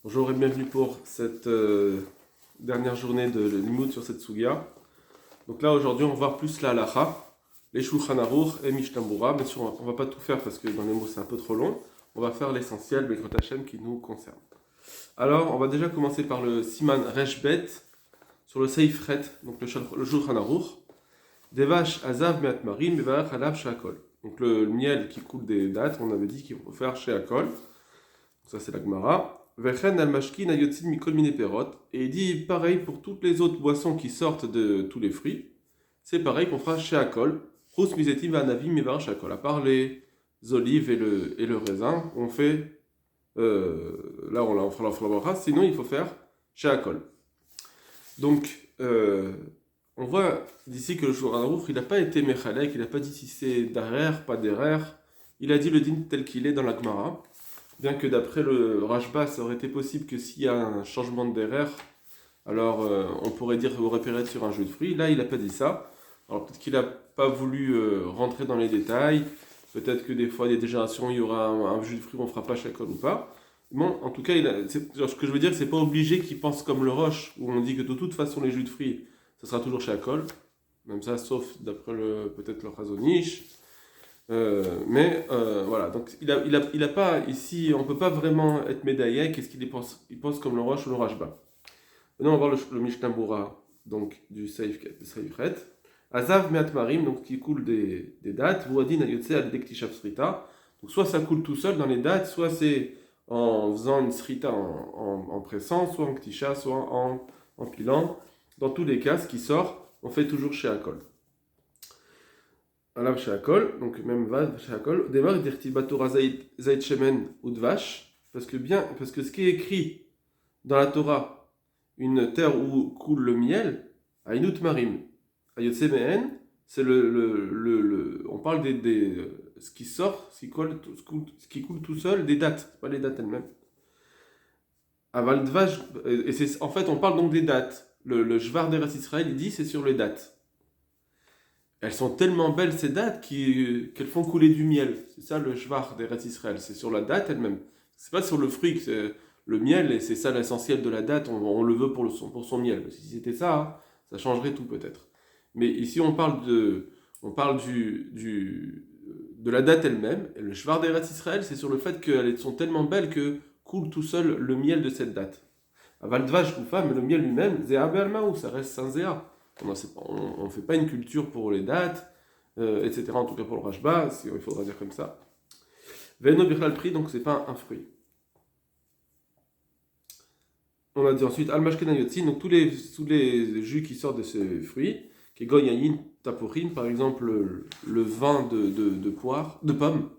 Bonjour et bienvenue pour cette dernière journée de Limoud sur cette Sugia. Donc là aujourd'hui on va voir plus la halacha, les Shulchan Aruch et Mishnah Berurah. Bien sûr on va pas tout faire parce que dans les mots c'est un peu trop long. On va faire l'essentiel, Bekrot Hashem, qui nous concerne. Alors on va déjà commencer par le Siman Reshbet sur le Seif Chet, donc le Shulchan Aruch. Devash Azav Meat Marim Bevarach Halav Sheakol. Donc le miel qui coule des dattes, on avait dit qu'il faut faire Sheakol. Ça c'est la Gemara. Vechen al-mashkin ayotzin mikol mine perot. Et il dit pareil pour toutes les autres boissons qui sortent de tous les fruits. C'est pareil qu'on fera chez Akol. Rous mizetim va'anavim mevar shakol. À part les olives et le raisin, on fait. Là on fera la bracha. Sinon il faut faire chez Akol. Donc on voit d'ici que le Shulchan Aruch il n'a pas été mechalek, il n'a pas dit si c'est d'arer, pas d'arer. Il a dit le din tel qu'il est dans la Gemara. Bien que d'après le Rashba, ça aurait été possible que s'il y a un changement de derer, alors on pourrait dire au repérer sur un jus de fruits. Là, il n'a pas dit ça. Alors peut-être qu'il n'a pas voulu rentrer dans les détails. Peut-être que des fois, des générations, il y aura un jus de fruits, on ne fera pas chacun ou pas. Bon, en tout cas, ce que je veux dire, c'est pas obligé qu'il pense comme le Roche, où on dit que de toute façon, les jus de fruits, ce sera toujours chacol. Même ça, sauf d'après peut-être le Chazonish. Voilà, donc il a pas ici, on peut pas vraiment être médaillé. Qu'est-ce qu'il pense? Il pense comme le Roche ou le Rashba. Maintenant, on va voir le Mishnah Berurah, donc du Seifret. Azav meat marim, donc qui coule des dattes. Vuadin ayotse al dektishav srita. Donc soit ça coule tout seul dans les dattes, soit c'est en faisant une srita en pressant, soit en ktisha, soit en pilant. Dans tous les cas, ce qui sort, on fait toujours chez Akol. Alav Sheakol, donc même Vav Sheakol, démarre d'Irtiba Torah Zayt Shemen ou Dvash, parce que ce qui est écrit dans la Torah, une terre où coule le miel, Ainut Marim, Ayotse Mehen, c'est on parle ce qui sort, ce qui coule tout seul, des dattes, pas les dattes elles-mêmes. Aval Dvash, en fait on parle donc des dattes. Le Jvar d'Eretz Israël, il dit c'est sur les dattes. Elles sont tellement belles ces dattes qu'elles font couler du miel. C'est ça le shvar d'Eretz Israël. C'est sur la date elle-même. C'est pas sur le fruit que c'est le miel, et c'est ça l'essentiel de la date. On le veut pour son miel. Si c'était ça, hein, ça changerait tout peut-être. Mais ici on parle de la date elle-même. Et le shvar d'Eretz Israël, c'est sur le fait qu'elles sont tellement belles que coule tout seul le miel de cette date. Aval dvash koufa, mais le miel lui-même, zéa be'almaou, ça reste sans zéa. On ne fait pas une culture pour les dates, etc. En tout cas pour le Rashba, il faudra dire comme ça. Ve'eno bichlal pri, donc c'est pas un fruit. On a dit ensuite al-mashken hayotzin, donc tous les jus qui sortent de ces fruits, qui goyayin tapurin, par exemple le vin de poire, de pomme,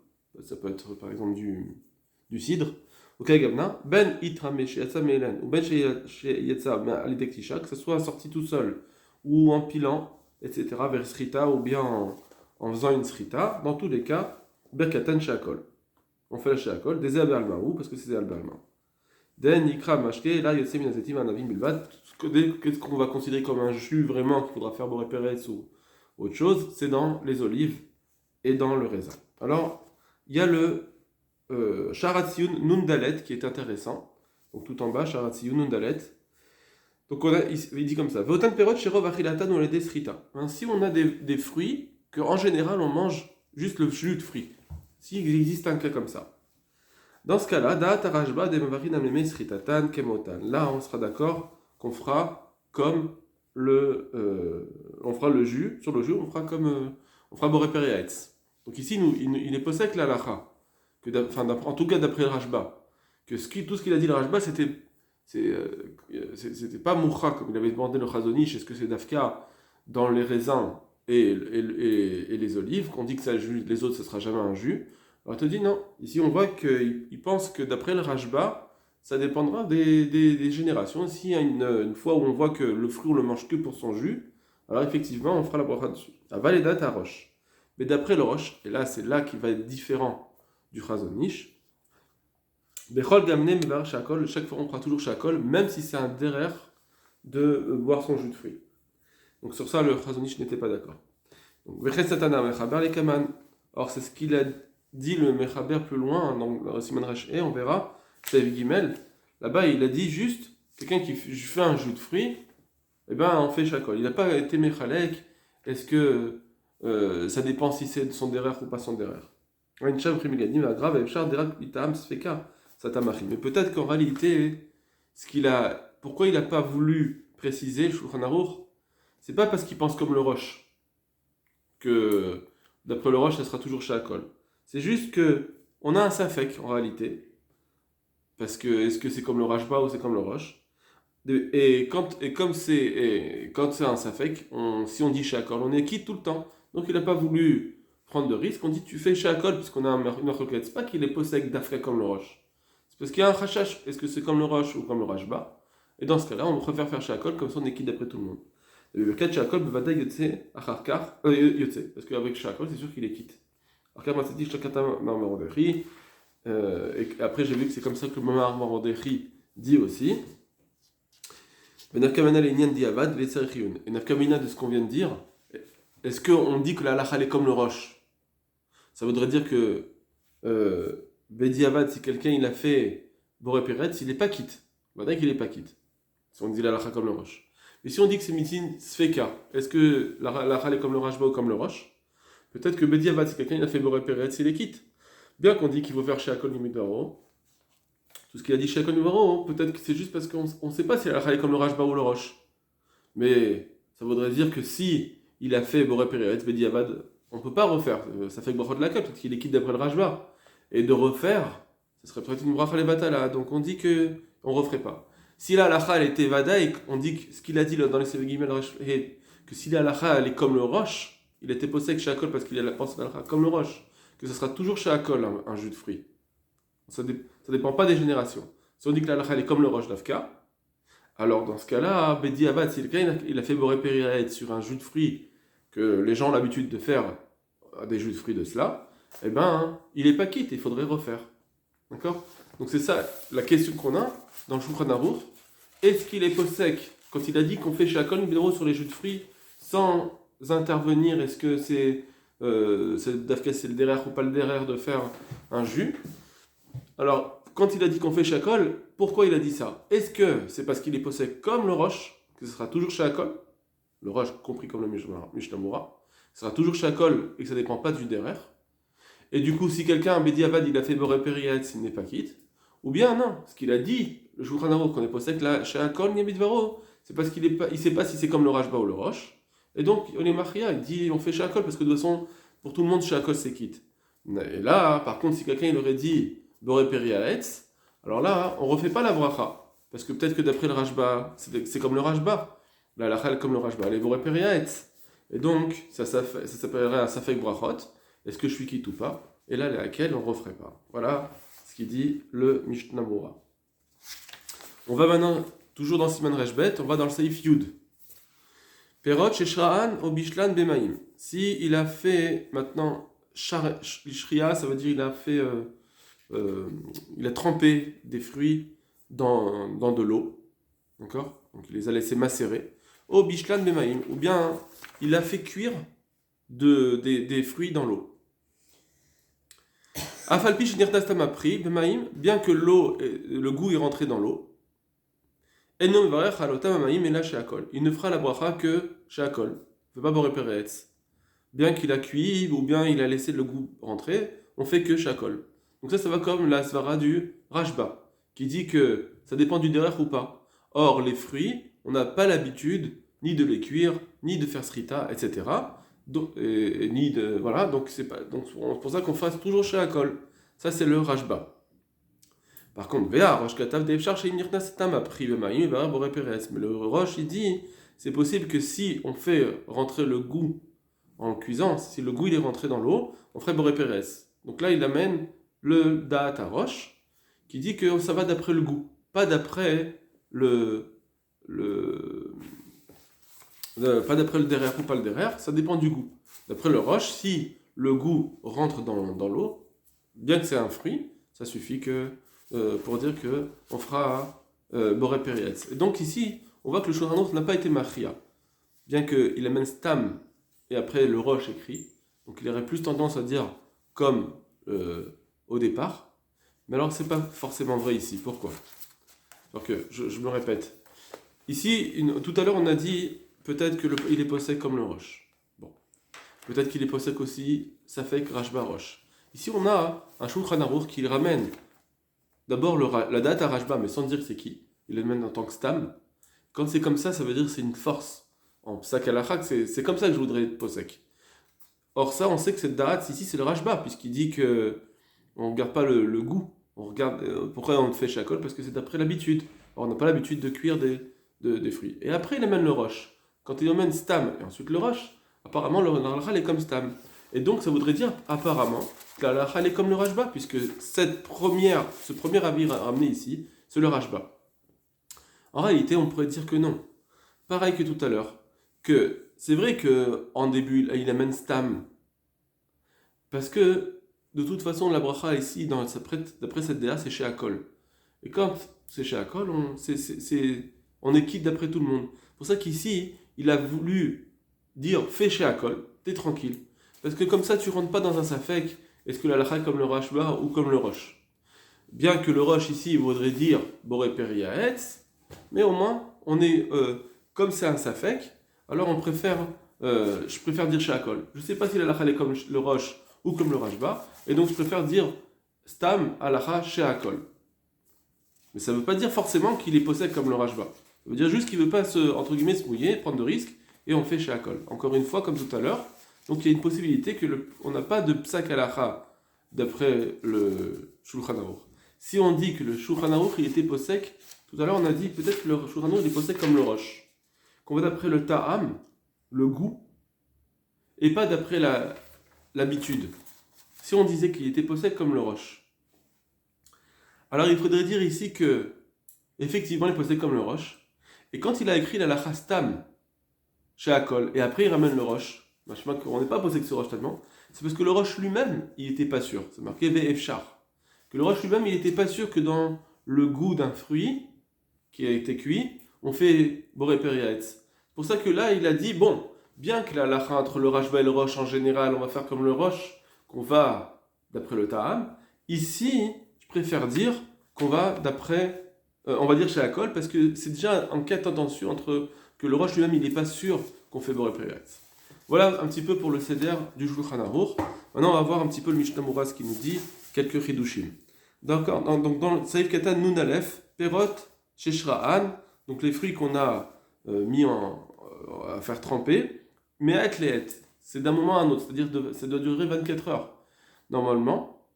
ça peut être par exemple du cidre. Ok, Gabna, ben itrame sheyatsa me'elen, ou ben sheyatsa me'alidek tisha, que ce soit sorti tout seul, ou en pilant, etc., vers srita, ou bien en faisant une srita. Dans tous les cas, berkatan sheakol. On fait la sheakol, des almaou, parce que c'est des almaou. Den ikra mashke, là yotse minazetim anavim bilvad. Qu'est-ce qu'on va considérer comme un jus vraiment qu'il faudra faire boré pérez ou autre chose? C'est dans les olives et dans le raisin. Alors, il y a le Sharatziyun Nundalet qui est intéressant. Donc tout en bas, Sharatziyun Nundalet. Donc il dit comme ça. Votan perot sherov achilatan ou les desrita. Si on a des fruits, qu'en général on mange juste le jus de fruits. S'il existe un cas comme ça. Dans ce cas-là, da'at arashba de mavarin amleme sritatan kemotan. Là, on sera d'accord qu'on fera comme on fera le jus, sur le jus, on fera boré pereaetz. Donc ici, il est possède la lacha. En tout cas d'après le Rashba, que tout ce qu'il a dit le Rashba, c'était pas moucha comme il avait demandé le Chazonish. Est-ce que c'est dafka dans les raisins et les olives qu'on dit que ça jus, les autres ce sera jamais un jus? Alors il te dit non. Ici on voit qu'il pense que d'après le Rashba, ça dépendra des générations. S'il y a une fois où on voit que le fruit on le mange que pour son jus, alors effectivement on fera la bracha dessus. À Valédat à Roche. Mais d'après le Roche, et là c'est là qu'il va être différent du Chazonish, Bechol gamne mevar shakol, chaque fois on fera toujours shakol, même si c'est un derer de boire son jus de fruits. Donc sur ça, le Chazonish n'était pas d'accord. Donc Vechet satana mechaber les kaman. Or c'est ce qu'il a dit le mechaber plus loin, dans le Siman Resh, on verra, c'est Gimel, Là-bas, il a dit juste, quelqu'un qui fait un jus de fruits, eh ben, on fait shakol. Il n'a pas été mechalek. Est-ce que ça dépend si c'est son derrière ou pas son derrière. Mais peut-être qu'en réalité, pourquoi il n'a pas voulu préciser le Shulchan Aruch, c'est pas parce qu'il pense comme le Roche, que d'après le Roche, ça sera toujours shakol. C'est juste que on a un safek en réalité, parce que est-ce que c'est comme le Rashba ou c'est comme le Roche. Quand c'est un safek, si on dit shakol, on est quitte tout le temps. Donc il n'a pas voulu prendre de risque. On dit tu fais shakol puisqu'on a une autre requête. C'est pas qu'il est possède d'afka comme le roche. C'est parce qu'il y a un chachash. Est-ce que c'est comme le roche ou comme le rashba? Et dans ce cas-là, on préfère faire shakol comme ça on est quitte d'après tout le monde. Le cas de shakol, bevada yotse acharkar yotse. Parce qu'avec shakol, c'est sûr qu'il est quitte. Alors quand dit shakata marmarodechi, et après j'ai vu que c'est comme ça que le marmarodechi dit aussi. Et nafkamina de ce qu'on vient de dire, est-ce qu'on dit que la halakha est comme le roche? Ça voudrait dire que Bediavad, si quelqu'un il a fait Boré Peretz, il n'est pas quitte. Maintenant qu'il n'est pas quitte. Si on dit la halakha comme le roche. Mais si on dit que c'est mitin sfeka, est-ce que la halakha est comme le rashba ou comme le roche? Peut-être que Bediavad, si quelqu'un il a fait Boré Peretz, il est quitte. Bien qu'on dit qu'il faut faire Sheakol Nimidaro, tout ce qu'il a dit Sheakol Nimidaro, peut-être que c'est juste parce qu'on ne sait pas si la halakha est comme le rashba ou le roche. Mais ça voudrait dire que si il a fait Boré Peretz, Bediavad, on ne peut pas refaire. Ça fait que brachot de la peut-être qu'il est quitte d'après le Rashba. Et de refaire, ce serait peut-être une bracha levatala. Donc on dit que on ne referait pas. Si la halakha elle était vadaïk, on dit que ce qu'il a dit dans les Sevegimel, que si la halakha elle est comme le roche, il était possède shakol parce qu'il a la pensée d'halakha comme le roche, que ce sera toujours shakol un jus de fruits. Ça dépend pas des générations. Si on dit que la halakha elle est comme le roche d'Afka, alors dans ce cas-là, Bedi Avad, si le gars il a fait Boré Peretz sur un jus de fruits que les gens ont l'habitude de faire des jus de fruits de cela, eh ben, il n'est pas quitte, il faudrait refaire. D'accord? Donc c'est ça la question qu'on a dans le Shulchan Aruch. Est-ce qu'il est possèque quand il a dit qu'on fait shakol midoro sur les jus de fruits sans intervenir? Est-ce que c'est le derrière ou pas le derrière de faire un jus? Alors, quand il a dit qu'on fait shakol, pourquoi il a dit ça? Est-ce que c'est parce qu'il est possèque comme le roche, que ce sera toujours shakol? Le roche compris comme le Mishnah, ce sera toujours shakol et que ça ne dépend pas du derrière. Et du coup, si quelqu'un, Bediavad, il a fait Boré Peretz, il n'est pas quitte. Ou bien non, ce qu'il a dit, le Shulchan Aruch, qu'on est possède là, shakol Niamidvaro, c'est parce qu'il ne sait pas si c'est comme le Rashba ou le Roche. Et donc, on est Machria, il dit on fait shakol parce que de toute façon, pour tout le monde, shakol c'est quitte. Et là, par contre, si quelqu'un il aurait dit Boré Peretz, alors là, on ne refait pas la bracha. Parce que peut-être que d'après le Rashba, c'est comme le Rashba. La halakha comme le Rashba, les Boré Peretz. Et donc, ça s'appellerait un Safek Brachot. Est-ce que je suis quitte ou pas? Et là, laquelle on ne referait pas. Voilà ce qu'il dit le Mishnah Bura. On va maintenant, toujours dans Siman Reshbet, on va dans le Seif Yud. Perot Sheshraan au Bishlan Bemaim. Si il a fait maintenant Shria, ça veut dire il a fait, il a trempé des fruits dans de l'eau. D'accord? Donc il les a laissés macérer. Au Bishlan Bemaim. Ou bien il a fait cuire des fruits dans l'eau. Afalpish nirtastam apri b'maim, bien que le goût est rentré dans l'eau. Enom varech halotam b'maim et la sheakol. Il ne fera la bracha que sheakol. Il ne fait pas Boré Peretz. Bien qu'il a cuit ou bien il a laissé le goût rentrer, on fait que sheakol. Donc ça va comme la svara du Rashba, qui dit que ça dépend du derrière ou pas. Or les fruits, on n'a pas l'habitude ni de les cuire, ni de faire srita, etc. Donc, voilà, donc c'est pour ça qu'on fasse toujours sheakol. Ça c'est le Rashba. Par contre, mais le Rosh il dit c'est possible que si on fait rentrer le goût en cuisant, si le goût il est rentré dans l'eau, on ferait Boré Peretz. Donc là il amène le Da'at à Rosh qui dit que ça va d'après le goût, pas d'après pas d'après le derrière ou pas le derrière, ça dépend du goût. D'après le Roche, si le goût rentre dans l'eau, bien que c'est un fruit, ça suffit pour dire qu'on fera Boré Peretz. Et donc ici, on voit que le Shulchan Aruch n'a pas été Machria, bien qu'il amène Stam et après le Roche écrit. Donc il aurait plus tendance à dire comme au départ. Mais alors c'est pas forcément vrai ici. Pourquoi? Donc, je me répète. Ici, tout à l'heure, on a dit peut-être qu'il est possède comme le roche. Bon. Peut-être qu'il est possède aussi, ça fait que Rashba roche. Ici, on a un Shulchan Aruch qui ramène d'abord la date à Rashba, mais sans dire c'est qui. Il le mène en tant que stam. Quand c'est comme ça veut dire que c'est une force. En psak halakha, c'est comme ça que je voudrais être posek. Or, ça, on sait que cette date ici, c'est le Rashba, puisqu'il dit que on ne regarde pas le goût. On regarde pourquoi on fait shakol, parce que c'est d'après l'habitude. Or, on n'a pas l'habitude de cuire des fruits. Et après, il amène le roche. Quand il amène stam et ensuite le roche, apparemment, le halakha est comme stam. Et donc, ça voudrait dire, apparemment, que la halakha est comme le rashba, puisque ce premier avis ramené ici, c'est le rashba. En réalité, on pourrait dire que non. Pareil que tout à l'heure. Que c'est vrai qu'en début, il amène stam. Parce que, de toute façon, la bracha ici, d'après cette déa, c'est chez Akol. Et quand c'est chez Akol, on est quitte d'après tout le monde. C'est pour ça qu'ici, il a voulu dire fais chez Akol, t'es tranquille. Parce que comme ça, tu rentres pas dans un safek, est-ce que la halakha est comme le rashba ou comme le roche. Bien que le roche ici, il voudrait dire boré periaetz, mais au moins, on est, comme c'est un safek, alors je préfère dire chez Akol. Je sais pas si la halakha est comme le roche ou comme le rashba, et donc je préfère dire stam halakha chez Akol. Mais ça ne veut pas dire forcément qu'il est possède comme le rashba. Ça veut dire juste qu'il ne veut pas entre guillemets, se mouiller, prendre de risques, et on fait chez Akol. Encore une fois, comme tout à l'heure, donc il y a une possibilité qu'on n'a pas de psak halakha d'après le Shulchan Aruch. Si on dit que le Shulchan Aruch il était possède, tout à l'heure on a dit peut-être que le Shulchan Aruch il est possède comme le roche. Qu'on va d'après le ta'am, le goût, et pas d'après l'habitude. Si on disait qu'il était possède comme le roche, alors il faudrait dire ici que effectivement il est possède comme le roche, et quand il a écrit la lachastam chez Akol, et après il ramène le roche, on n'est pas posé que ce roche tellement, c'est parce que le roche lui-même, il n'était pas sûr. C'est marqué Ve'efchar. Que le roche lui-même, il n'était pas sûr que dans le goût d'un fruit qui a été cuit, on fait boré periaetz. C'est pour ça que là, il a dit, bon, bien que la halakha entre le rashba et le roche en général, on va faire comme le roche, qu'on va d'après le ta'am, ici, je préfère dire qu'on va d'après, on va dire chez Akol, parce que c'est déjà en cas tendancieux entre que le roche lui-même, il n'est pas sûr qu'on fait boré periaetz. Voilà un petit peu pour le seder du Shulchan Aruch. Maintenant, on va voir un petit peu le Mishnah Mouras qui nous dit quelques chidushim. D'accord. Donc dans le Saïf Katan Nun Aleph, Perot, Sheshra'an, donc les fruits qu'on a mis à faire tremper, mais à Etleet, c'est d'un moment à un autre, c'est-à-dire ça doit durer 24 heures. Normalement,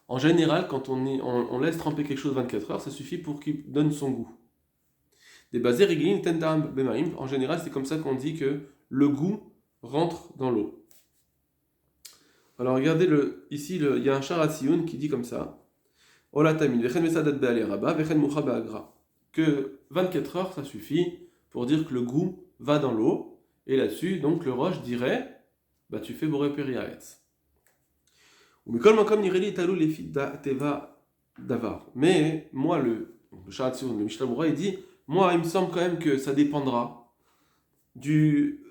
en général, quand on laisse tremper quelque chose 24 heures, ça suffit pour qu'il donne son goût. Des basés réglines tendam bemaim, en général, c'est comme ça qu'on dit que le goût rentre dans l'eau. Alors regardez, ici, il y a un charatioun qui dit comme ça que 24 heures, ça suffit pour dire que le goût va dans l'eau. Et là-dessus, donc le roche dirait bah tu fais boré periaetz. Mais moi, le charatioun, le Mishnah Moura, il dit moi, il me semble quand même que ça dépendra du.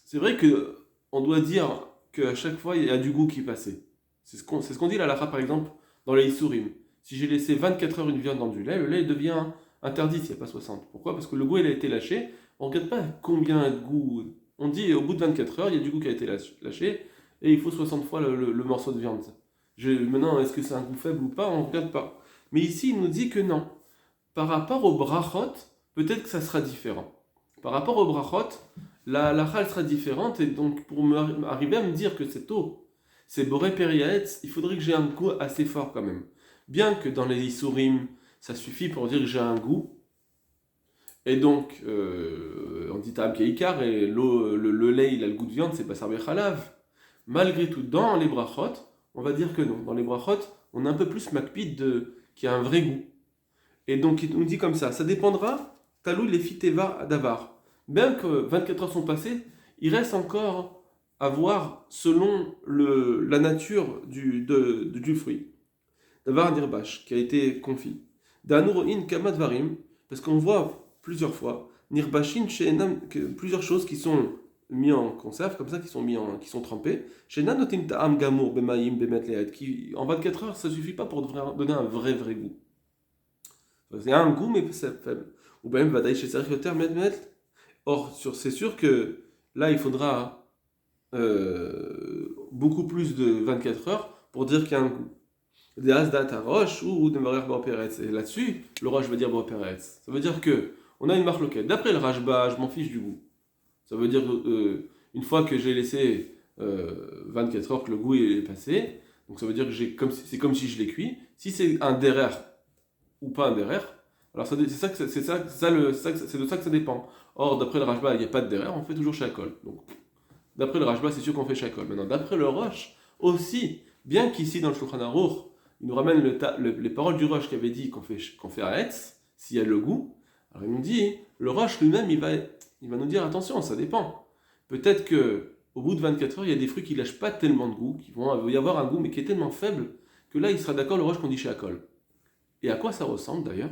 C'est vrai qu'on doit dire qu'à chaque fois, il y a du goût qui est passé. C'est ce qu'on dit la halakha, par exemple, dans les Issourim. Si j'ai laissé 24 heures une viande dans du lait, le lait devient interdit s'il n'y a pas 60. Pourquoi ? Parce que le goût il a été lâché. On ne regarde pas combien de goût. On dit au bout de 24 heures, il y a du goût qui a été lâché et il faut 60 fois le morceau de viande. Maintenant, est-ce que c'est un goût faible ou pas ? On ne regarde pas. Mais ici, il nous dit que non. Par rapport au brachot, peut-être que ça sera différent. Par rapport au brachot, la halakha sera différente, et donc pour arriver à me dire que cette eau, c'est boré periaetz, il faudrait que j'ai un goût assez fort quand même. Bien que dans les issourim, ça suffit pour dire que j'ai un goût, et donc on dit ta'am keikar, et le lait il a le goût de viande, c'est pas sarbe chalav. Malgré tout, dans les brachot, on va dire que non. Dans les brachot, on a un peu plus makpid qui a un vrai goût. Et donc il nous dit comme ça dépendra, talou les fiteva davar. Bien que 24 heures sont passées, il reste encore à voir selon la nature du fruit. Davar nirbash, qui a été confit. Danuroin kamadvarim, parce qu'on voit plusieurs fois, nirbashin she'enam, plusieurs choses qui sont mis en conserve, comme ça, qui sont trempées. She'enam notin ta'am gamour bemaim bemet le'ed, qui en 24 heures, ça suffit pas pour donner un vrai goût. Il y a un goût, mais c'est faible. Ou bien, Vadaï chez Serioter, Or, c'est sûr que là, il faudra beaucoup plus de 24 heures pour dire qu'il y a un goût. Des asdat à roche ou de marer Peretz. Et là-dessus, le roche va dire Peretz. Ça veut dire que on a une marloquette. D'après le Rashba, je m'en fiche du goût. Ça veut dire une fois que j'ai laissé 24 heures que le goût est passé, donc ça veut dire que c'est comme si je l'ai cuit. Si c'est un derer ou pas un derer, alors c'est de ça que ça dépend. Or, d'après le Rashba, il n'y a pas de derer, on fait toujours shakol. Donc, d'après le Rashba, c'est sûr qu'on fait shakol. Maintenant, d'après le Roche, aussi, bien qu'ici dans le Shulchan Aruch, il nous ramène les paroles du Roche qui avait dit qu'on fait Haetz, s'il y a le goût. Alors il nous dit, le Roche lui-même, il va nous dire attention, ça dépend. Peut-être que au bout de 24 heures, il y a des fruits qui lâchent pas tellement de goût, il va y avoir un goût, mais qui est tellement faible que là, il sera d'accord le Roche qu'on dit shakol. Et à quoi ça ressemble d'ailleurs?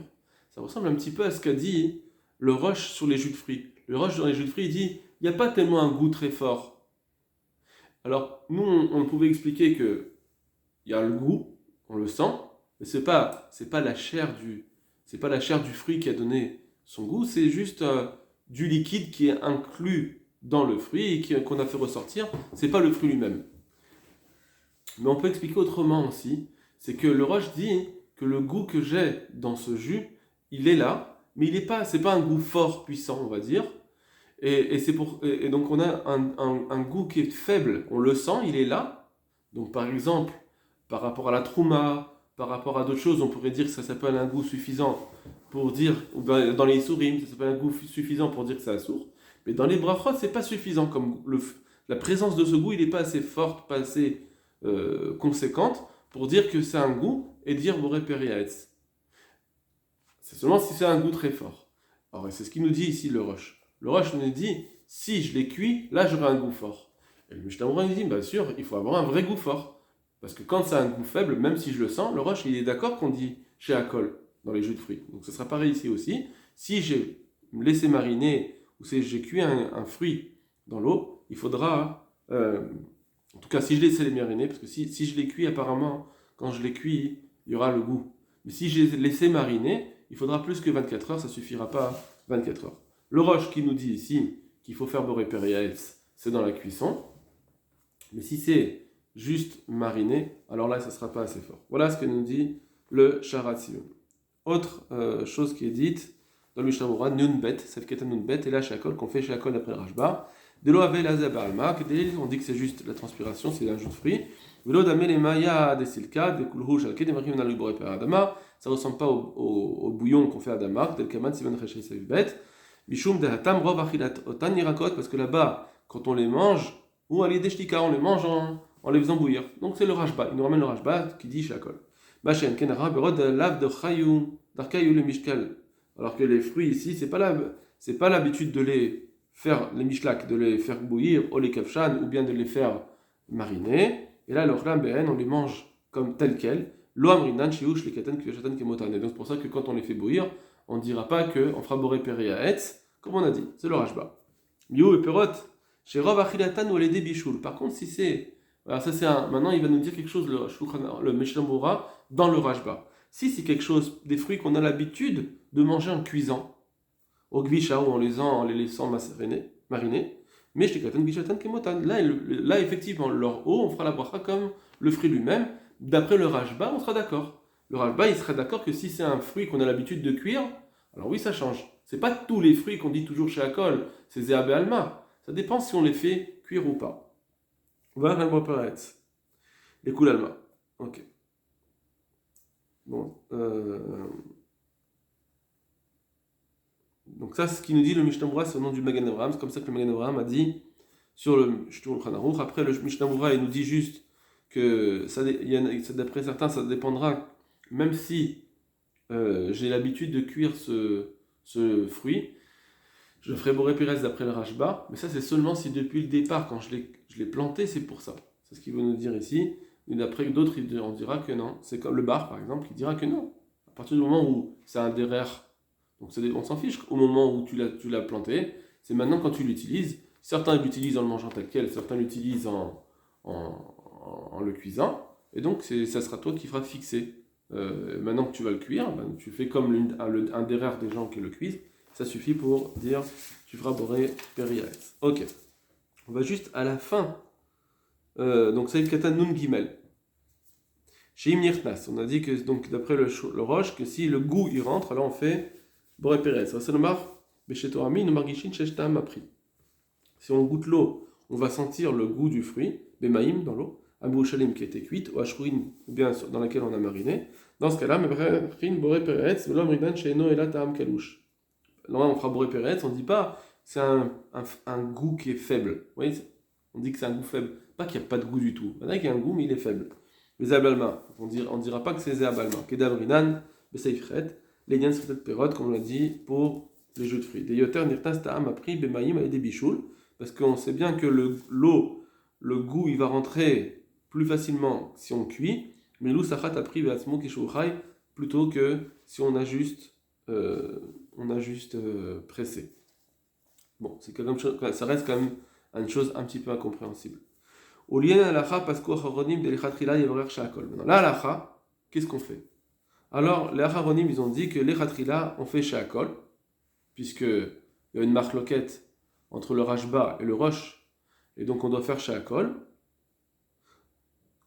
Ça ressemble un petit peu à ce qu'a dit le Roche sur les jus de fruits. Le Roche sur les jus de fruits, il dit il n'y a pas tellement un goût très fort. Alors, nous, on pouvait expliquer que il y a le goût, on le sent, mais c'est pas la chair du fruit qui a donné son goût, c'est juste du liquide qui est inclus dans le fruit et qu'on a fait ressortir. C'est pas le fruit lui-même. Mais on peut expliquer autrement aussi, c'est que le Roche dit que le goût que j'ai dans ce jus, il est là, mais c'est pas un goût fort, puissant, on va dire. Et donc on a un goût qui est faible, on le sent, il est là. Donc par exemple, par rapport à la trouma, par rapport à d'autres choses, on pourrait dire que ça s'appelle un goût suffisant pour dire, ou dans les sourim, ça s'appelle un goût suffisant pour dire que c'est assour. Mais dans les brachot, c'est pas suffisant, comme la présence de ce goût, il n'est pas assez forte, pas assez conséquente pour dire que c'est un goût et dire boré periaetz. C'est seulement si c'est un goût très fort. Alors c'est ce qu'il nous dit ici le Roche. Le Roche nous dit, si je les cuis, là j'aurai un goût fort. Et le Mishnah Moura nous dit, bien sûr, il faut avoir un vrai goût fort. Parce que quand c'est un goût faible, même si je le sens, le Roche il est d'accord qu'on dit chez Akol, dans les jus de fruits. Donc ce sera pareil ici aussi. Si j'ai laissé mariner, ou si j'ai cuit un fruit dans l'eau, il faudra, en tout cas si je laisse les mariner, parce que si je les cuis apparemment, quand je les cuis, il y aura le goût. Mais si j'ai laissé mariner, il faudra plus que 24 heures, ça suffira pas 24 heures. Le Roche qui nous dit ici qu'il faut faire boré periaetz, c'est dans la cuisson. Mais si c'est juste mariner, alors là, ça ne sera pas assez fort. Voilà ce que nous dit le Sharat Sion. Autre chose qui est dite dans le Mishnah Moura, Nunbet, Sefketa Nunbet, et là, Shakol, qu'on fait Shakol après le Rashba. De l'eau avec la Zabalma, on dit que c'est juste la transpiration, c'est un jus de fruits. De l'eau d'amel et maya des silka, des kulhush, al kedem rim nalu boré per adama. Ça ne ressemble pas au bouillon qu'on fait à Damak, tel kaman sivan cheshay savibet. Mishum de hatam rov achilat otan nirakot, parce que là-bas, quand on les mange, ou à l'ideshtika, on les mange en les faisant bouillir. Donc c'est le Rashba, il nous ramène le Rashba qui dit Shakol. Bashem kenara berod lav de chayou, d'arkayu le mishkal. Alors que les fruits ici, c'est pas l'habitude de les faire, les mishlak, de les faire bouillir, ou les kafshan, ou bien de les faire mariner. Et là, le chlam behen, on les mange comme tel quel. Lo amrinan shiush les katan kivashatan kemotan. Et donc c'est pour ça que quand on les fait bouillir, on ne dira pas qu'on fera boré periaetz, comme on a dit, c'est le Rashba. Miou et perot, chez Rov achilatan ou les débichoul. Par contre, si c'est. Alors ça c'est maintenant il va nous dire quelque chose, le Mishnah Moura, dans le Rashba. Si c'est quelque chose, des fruits qu'on a l'habitude de manger en cuisant, au gvisha ou en les laissant mariner, mais chez Katan Gvishatan Kemotan. Là, effectivement, leur eau, on fera la bracha comme le fruit lui-même. D'après le Rashba, on sera d'accord. Le Rashba, il serait d'accord que si c'est un fruit qu'on a l'habitude de cuire, alors oui, ça change. C'est pas tous les fruits qu'on dit toujours chez Akol, c'est Zéab et Alma. Ça dépend si on les fait cuire ou pas. Voilà, les coups d'Alma. Ok. Bon. Donc ça, c'est ce qui nous dit le Mishnah Moura, c'est au nom du Magen Avraham. C'est comme ça que le Magen Avraham a dit sur le Shulchan Aruch. Après, le Mishnah Moura, il nous dit juste que d'après certains, ça dépendra, même si j'ai l'habitude de cuire ce fruit, je ferai boré pérez d'après le Rashba, mais ça c'est seulement si depuis le départ, quand je l'ai planté, c'est pour ça. C'est ce qu'il veut nous dire ici. Et d'après d'autres, on dira que non. C'est comme le bar, par exemple, il dira que non. À partir du moment où c'est un derer, donc on s'en fiche au moment où tu l'as planté, c'est maintenant quand tu l'utilises. Certains l'utilisent en le mangeant tel quel, certains l'utilisent en le cuisant, et donc ça sera toi qui feras fixer maintenant que tu vas le cuire, ben, tu fais comme un derrière des gens qui le cuisent. Ça suffit pour dire tu feras boré periretz. Ok. On va juste à la fin. Donc Saïf Katan Nun Gimel. Chez Imnirtnas, on a dit que donc d'après le roche que si le goût il rentre, alors on fait boré periretz. C'est le mar beshetorami no margishin sheshtam appris. Si on goûte l'eau, on va sentir le goût du fruit, bemaïm dans l'eau, abou shalim qui était cuite, ou ashruin ou bien dans laquelle on a mariné. Dans ce cas-là, mebrin boré periretz, velom ridan sheino ela ta'am kalouch. Là, on fera boré periretz, on ne dit pas c'est un goût qui est faible. Vous voyez, on dit que c'est un goût faible. Pas qu'il n'y a pas de goût du tout. Il y en a qui a un goût, mais il est faible. Les zéabalma, on ne dira pas que c'est zéabalma. Kedavrinan, beseifret, les nians serait perot, comme on l'a dit, pour les jeux de fruits. Des yoter nirtas ta'am a pris bemaïm et des bichoul, parce qu'on sait bien que l'eau, le goût, il va rentrer plus facilement si on cuit, mais l'eau sachat a pris beatzmo kishuchai, plutôt que si on a juste pressé. Bon, ça reste quand même une chose un petit peu incompréhensible. Au lien à l'alacha, parce qu'au haronim de l'echatrila yevrer shakol. Maintenant, l'alacha, qu'est-ce qu'on fait? Alors, les haronim, ils ont dit que l'echatrila, on fait shakol, puisque il y a une marque loquette entre le rashba et le roche, et donc on doit faire shakol.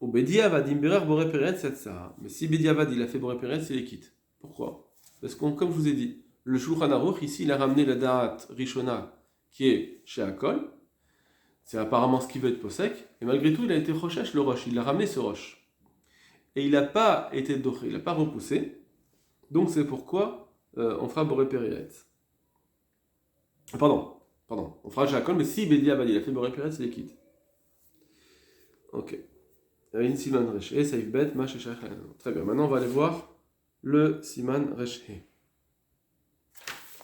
Au bediavad imberer boré peretz ça. Mais si bediavad il a fait boré peretz, il est quitte. Pourquoi? Parce que comme je vous ai dit, le Shulchan Aruch ici, il a ramené la da'at rishona qui est chez Akol. C'est apparemment ce qui veut être posek. Et malgré tout, il a été rochesh le roche. Il a ramené ce roche. Et il n'a pas été doré, il n'a pas repoussé. Donc c'est pourquoi on fera boré peretz. Pardon. On fera chez Akol, mais si bediavad il a fait boré peretz, il est quitte. Ok. Siman Reshe, Saif Bet, Mash et Très bien, maintenant on va aller voir le Siman Reshe.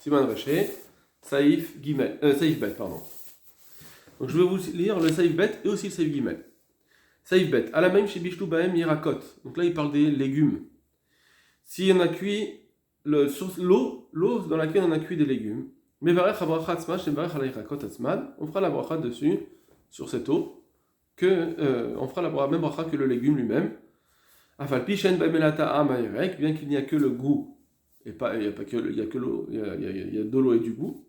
Siman Reshe, Saif Bet, pardon. Donc je vais vous lire le Saif Bet et aussi le Saif Gimel. Saif Bet, à la même chez Bishlu Bahem Yirakot. Donc là il parle des légumes. Si on a cuit l'eau dans laquelle on a cuit des légumes, on fera la bracha dessus, sur cette eau. On fera la même bracha que le légume lui-même. Bien qu'il n'y a que le goût, et pas, il y a que l'eau, il y a de l'eau et du goût.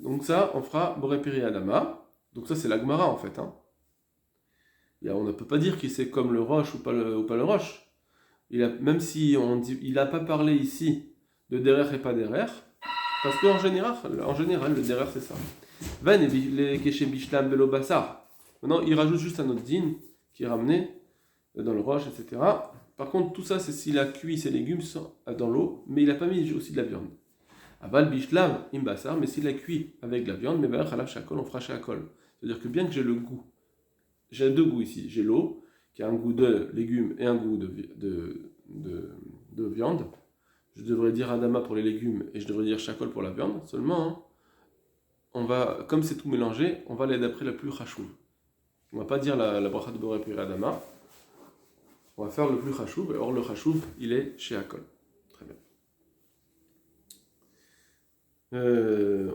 Donc ça, on fera boré peri adama. Donc ça, c'est la Gemara en fait. Hein. On ne peut pas dire que c'est comme le roche ou pas le roche. Même si il n'a pas parlé ici de derer et pas derer, parce qu'en général, le derer c'est ça. Van et les keshe bishlam belo basar. Maintenant, il rajoute juste un autre din qui est ramené dans le roche, etc. Par contre, tout ça, c'est s'il a cuit ses légumes dans l'eau, mais il n'a pas mis aussi de la viande. Aval bishlam imbassar, mais s'il a cuit avec de la viande, mais ben halav shakol, on fera shakol. C'est-à-dire que bien que j'ai le goût, j'ai deux goûts ici. J'ai l'eau, qui a un goût de légumes et un goût de viande. Je devrais dire adama pour les légumes et je devrais dire shakol pour la viande. Seulement, hein, comme c'est tout mélangé, on va aller d'après la plus chachouv. On ne va pas dire la bracha de boré peri adama. On va faire le plus chachouv. Or, le chachouv, il est chez Akol. Très bien.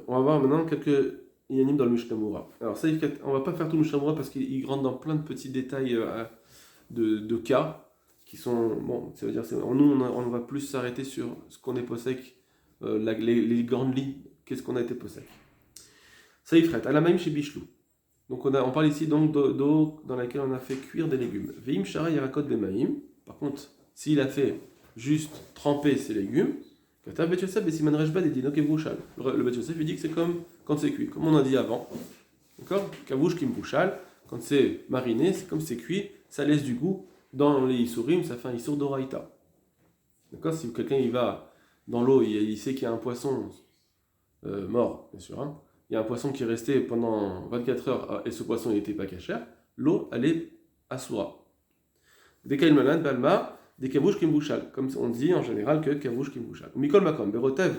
On va voir maintenant quelques yanim dans le Mishnah Moura. Alors, ça, on ne va pas faire tout le Mishnah Moura parce qu'il rentre dans plein de petits détails de cas qui sont. Bon, ça veut dire nous, on va plus s'arrêter sur ce qu'on est possèque, les grandes lignes, qu'est-ce qu'on a été possèque. Ça y frette, à la même chez Bichlou. Donc on parle ici donc d'eau dans laquelle on a fait cuire des légumes. Veim shara yarakot bemaim. Par contre, s'il a fait juste tremper ses légumes, katav bet Yosef besiman reshba dedino kevrushal. Le bet Yosef lui dit que c'est comme quand c'est cuit, comme on a dit avant. D'accord? Kavrush kimbrushal. Quand c'est mariné, c'est comme c'est cuit, ça laisse du goût. Dans les isurim, ça fait un isur d'oraita. D'accord? Si quelqu'un il va dans l'eau, il sait qu'il y a un poisson mort, bien sûr. Hein, il y a un poisson qui est resté pendant 24 heures et ce poisson n'était pas cachère, l'eau elle est assoura. Des kailmalan balma, des kavouch kimbouchal, comme on dit en général que kavouch kimbouchal. Mikol makom, berotev,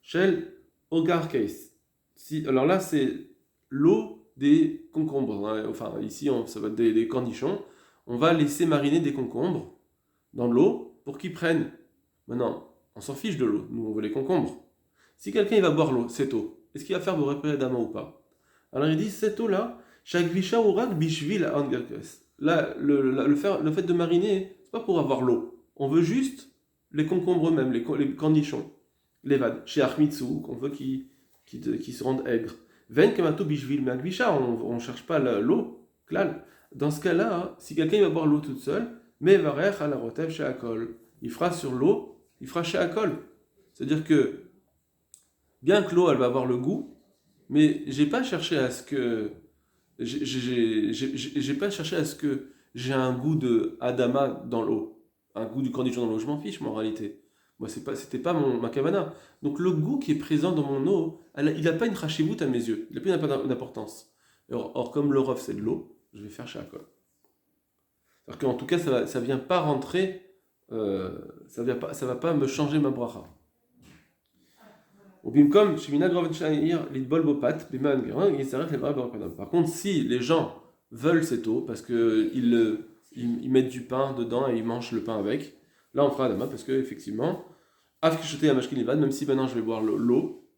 shel ogar case. Alors là c'est l'eau des concombres, hein, enfin ici ça va être des cornichons. On va laisser mariner des concombres dans l'eau pour qu'ils prennent. Maintenant, on s'en fiche de l'eau, nous on veut les concombres. Si quelqu'un il va boire l'eau, cette eau, est-ce qu'il va faire boré peri adama ou pas? Alors il dit cette eau là, shagvisha urak bishvil angerkes. Là, le fait de mariner, c'est pas pour avoir l'eau. On veut juste les concombres eux-mêmes, les cornichons, les vades. Chez Achmitsu, qu'on veut qu'ils se rendent aigres. Ven kamato bishvil me'agvisha, on ne cherche pas l'eau, klal. Dans ce cas-là, si quelqu'un va boire l'eau toute seule, mais varech ala rotev chez Akol, il fera sur l'eau, il fera chez Akol. C'est-à-dire que, bien que l'eau, elle va avoir le goût, mais j'ai pas cherché à ce que j'ai pas cherché à ce que j'ai un goût de Adama dans l'eau, un goût du cornichon dans l'eau. Je m'en fiche, moi, en réalité. Moi, c'était pas ma kavana. Donc, le goût qui est présent dans mon eau, il n'a pas une chashivut à mes yeux. Il n'a pas d'importance. Or, comme le rof, c'est de l'eau, je vais faire shakol. C'est-à-dire qu'en tout cas, ça vient pas rentrer, ça va pas me changer ma bracha. Par contre, si les gens veulent cette eau, parce qu'ils mettent du pain dedans et ils mangent le pain avec, là on fera Adama, parce que effectivement, même si maintenant je vais boire l'eau,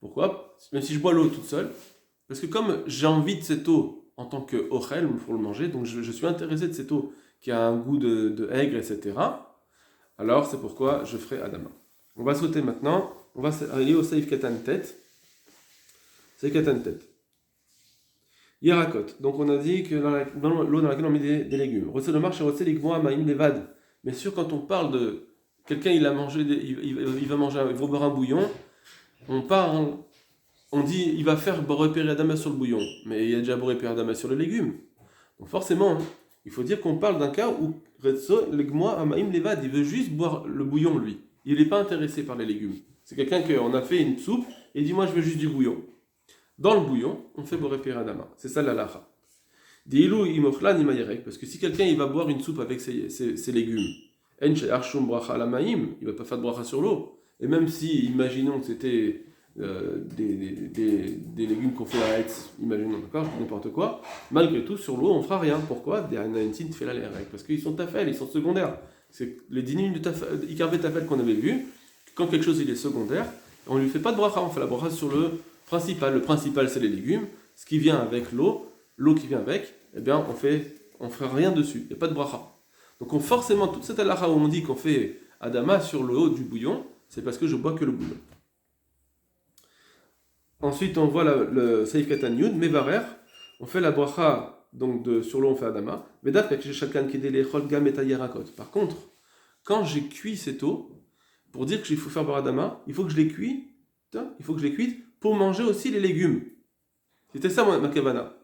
pourquoi? Même si je bois l'eau toute seule, parce que comme j'ai envie de cette eau en tant que ochel pour le manger, donc je suis intéressé de cette eau qui a un goût de aigre, etc., alors c'est pourquoi je ferai Adama. On va sauter maintenant. On va aller au Seif Katan Tet. Seif Katan Tet. Yerakot. Donc on a dit que dans l'eau dans laquelle on met des légumes. Rotse le marche, rotse l'igmoa maïm levad. Bien sûr, quand on parle de quelqu'un, il a mangé, il va boire un bouillon, on dit il va faire repérer Adama sur le bouillon, mais il y a déjà repérer Adama sur le légume. Donc forcément, il faut dire qu'on parle d'un cas où Retso l'igmoa maïm levad, il veut juste boire le bouillon lui. Il n'est pas intéressé par les légumes. C'est quelqu'un qu'on a fait une soupe et il dit moi je veux juste du bouillon. Dans le bouillon, on fait boré piradama. C'est ça la lacha. Diilou imochlan imayerek, parce que si quelqu'un il va boire une soupe avec ses légumes, en she'arshum bracha la maïm, il va pas faire de bracha sur l'eau. Et même si, imaginons que c'était des légumes qu'on fait à Hetz, imaginons d'accord, n'importe quoi, malgré tout sur l'eau on fera rien. Pourquoi? Parce qu'ils sont tafel, ils sont secondaires. C'est les 10 lignes de Ikarvé Tafel qu'on avait vu. Quand quelque chose il est secondaire, on ne lui fait pas de bracha, on fait la bracha sur le principal. Le principal c'est les légumes, ce qui vient avec l'eau qui vient avec, eh bien on fera rien dessus, il n'y a pas de bracha. Donc forcément, toute cette halakha où on dit qu'on fait Adama sur le haut du bouillon, c'est parce que je bois que le bouillon. Ensuite on voit le Seif Katan Yud, Mevarer, on fait la bracha, donc sur l'eau on fait Adama. Par contre, quand j'ai cuit cette eau, pour dire qu'il faut faire Baradama, il faut que je les cuise, pour manger aussi les légumes. C'était ça ma kavana.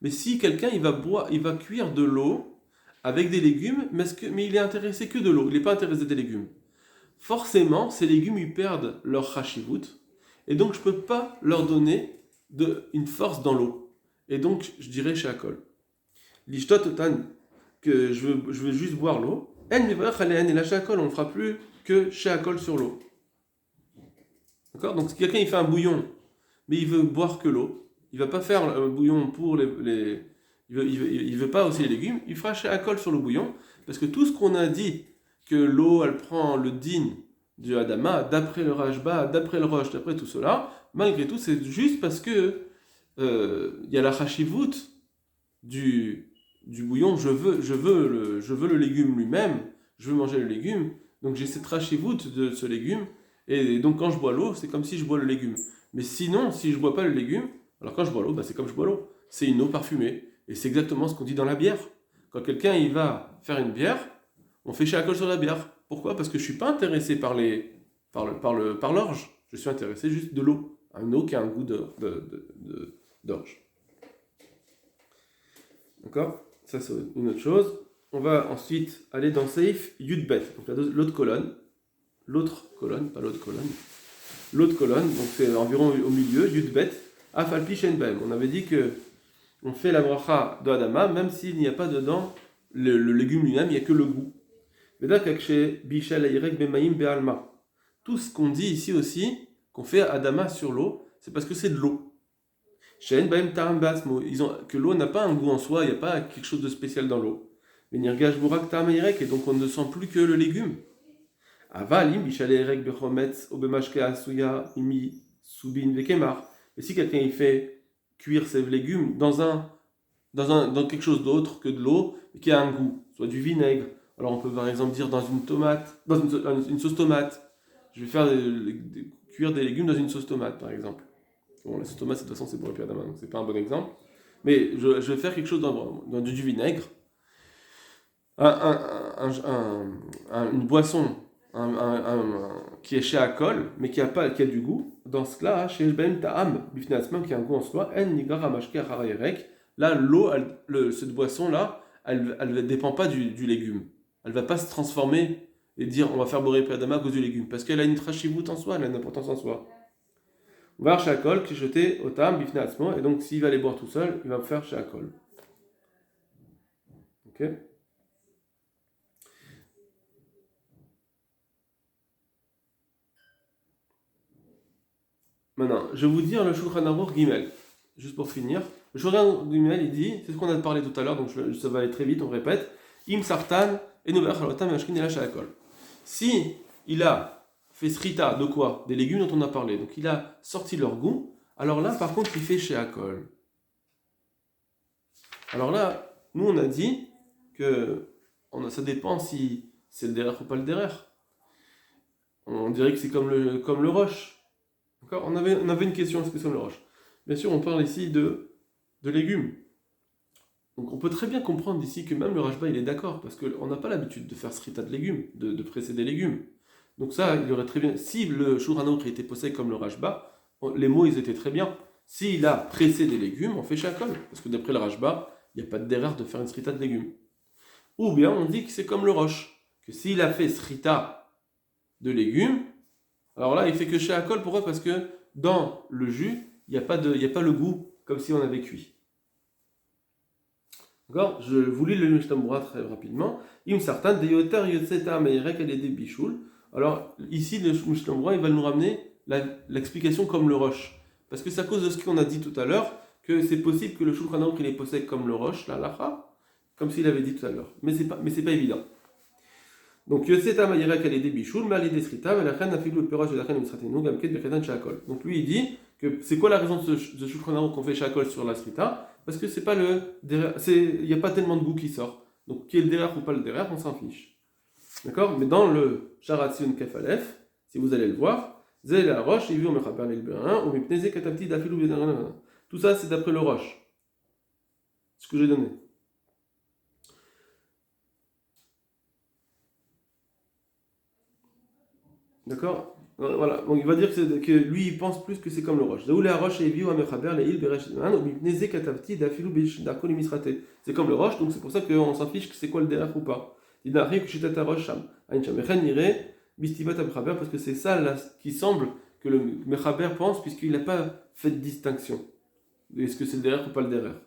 Mais si quelqu'un il va cuire de l'eau avec des légumes, mais il est intéressé que de l'eau, il n'est pas intéressé des légumes. Forcément, ces légumes ils perdent leur chashivut, et donc je ne peux pas leur donner une force dans l'eau. Et donc je dirais chez Akol. L'ishtot tan, que je veux juste boire l'eau, et la shakol, on ne fera plus que shakol sur l'eau. D'accord? Donc si quelqu'un il fait un bouillon, mais il veut boire que l'eau, il va pas faire un bouillon pour il veut pas aussi les légumes, il fera shakol sur le bouillon, parce que tout ce qu'on a dit, que l'eau elle prend le din du Adama, d'après le Rajba, d'après le Rosh, d'après tout cela, malgré tout c'est juste parce que il y a la chashivut du bouillon, je veux le légume lui-même, je veux manger le légume, donc j'ai cette rachivut de ce légume, et donc quand je bois l'eau, c'est comme si je bois le légume. Mais sinon, si je bois pas le légume, alors quand je bois l'eau, c'est comme je bois l'eau. C'est une eau parfumée, et c'est exactement ce qu'on dit dans la bière. Quand quelqu'un il va faire une bière, on fait shakol sur la bière. Pourquoi? Parce que je suis pas intéressé par l'orge, je suis intéressé juste de l'eau, une eau qui a un goût d'orge. D'accord? Ça, c'est une autre chose. On va ensuite aller dans Seif Yudbet, donc l'autre colonne, donc c'est environ au milieu, Yudbet, Afalpi Shenbem. On avait dit que on fait la bracha de Adama, même s'il n'y a pas dedans le légume lui-même, il n'y a que le goût. Tout ce qu'on dit ici aussi, qu'on fait Adama sur l'eau, c'est parce que c'est de l'eau. Que l'eau n'a pas un goût en soi, il n'y a pas quelque chose de spécial dans l'eau. Et donc on ne sent plus que le légume. Et si quelqu'un il fait cuire ses légumes dans un dans quelque chose d'autre que de l'eau, qui a un goût, soit du vinaigre. Alors on peut par exemple dire dans une tomate, dans une sauce tomate. Je vais faire cuire des légumes dans une sauce tomate, par exemple. Bon, la sauce tomate, de toute façon, c'est pour le pire donc c'est pas un bon exemple. Mais je vais faire quelque chose dans du vinaigre, une boisson qui est chez Akol, mais qui a du goût. Dans ce cas-là, chez Ben Ta'am, Bifnasman, qui a un goût en soi, En Nigar Amashke Harayerek. Là, cette boisson-là, elle ne dépend pas du légume. Elle ne va pas se transformer et dire on va faire Boré Pradama à cause du légume, parce qu'elle a une trachivut en soi, elle a une importance en soi. On va chez Akol, qui est jeté au Ta'am, Bifnasman, et donc s'il va les boire tout seul, il va me faire chez Akol. Ok? Maintenant, je vais vous dire le Shulchan Aruch Gimel, juste pour finir. Le Shulchan Aruch Gimel, il dit, c'est ce qu'on a parlé tout à l'heure, donc ça va aller très vite, on répète. Im sartan et nover halotam yashkin elash alakol. Si il a fait srita de quoi? Des légumes dont on a parlé, donc il a sorti leur goût, alors là, par contre, il fait chez Akol. Alors là, nous on a dit que ça dépend si c'est le derer ou pas le derer. On dirait que c'est comme le roche. D'accord, on avait une question, est-ce que c'est comme le roche? Bien sûr, on parle ici de légumes. Donc on peut très bien comprendre ici que même le Rashba il est d'accord, parce qu'on n'a pas l'habitude de faire srita de légumes, de presser des légumes. Donc ça, il aurait très bien. Si le Shulchan Aruch était posé comme le Rashba, les mots ils étaient très bien. S'il a pressé des légumes, on fait shakol. Parce que d'après le Rashba, il n'y a pas d'erreur de faire une srita de légumes. Ou bien on dit que c'est comme le roche, que s'il a fait srita de légumes, alors là il fait que shakol. Pourquoi? Parce que dans le jus, il n'y a pas le goût comme si on avait cuit. D'accord? Je vous lis le Mishnah Berurah très rapidement. Im sartan de yoter yotzeta meirek des bichoul. Alors ici le Mishnah Berurah il va nous ramener l'explication comme le roche, parce que c'est à cause de ce qu'on a dit tout à l'heure que c'est possible que le Shulchan Aruch il est posé comme le roche, la lacha, comme s'il avait dit tout à l'heure. Mais c'est pas évident. Donc yotzeta meirek des bichoul, mais des srita, mais la reine a fait le peroche de la reine administratenu gamket bechetan shakol. Donc lui il dit que c'est quoi la raison de ce Shulchan Aruch qu'on fait shakol sur la srita? Parce que c'est pas il n'y a pas tellement de goût qui sort. Donc, qui est le derer ou pas le derer, on s'en fiche. D'accord? Mais dans le Sharatzion Kefalef, si vous allez le voir, Zé la roche, il vit au Mechaber l'Ilberin, ou Mipneze Katapti d'Afilou Bédarin. Tout ça, c'est d'après le roche. Ce que j'ai donné. D'accord? Voilà, donc il va dire que lui il pense plus que c'est comme le roche. C'est comme le roche, donc c'est pour ça qu'on s'en fiche que c'est quoi le derrière ou pas. Parce que c'est ça là, qui semble que le Mechaber pense, puisqu'il n'a pas fait de distinction. Est-ce que c'est le derrière ou pas le derrière?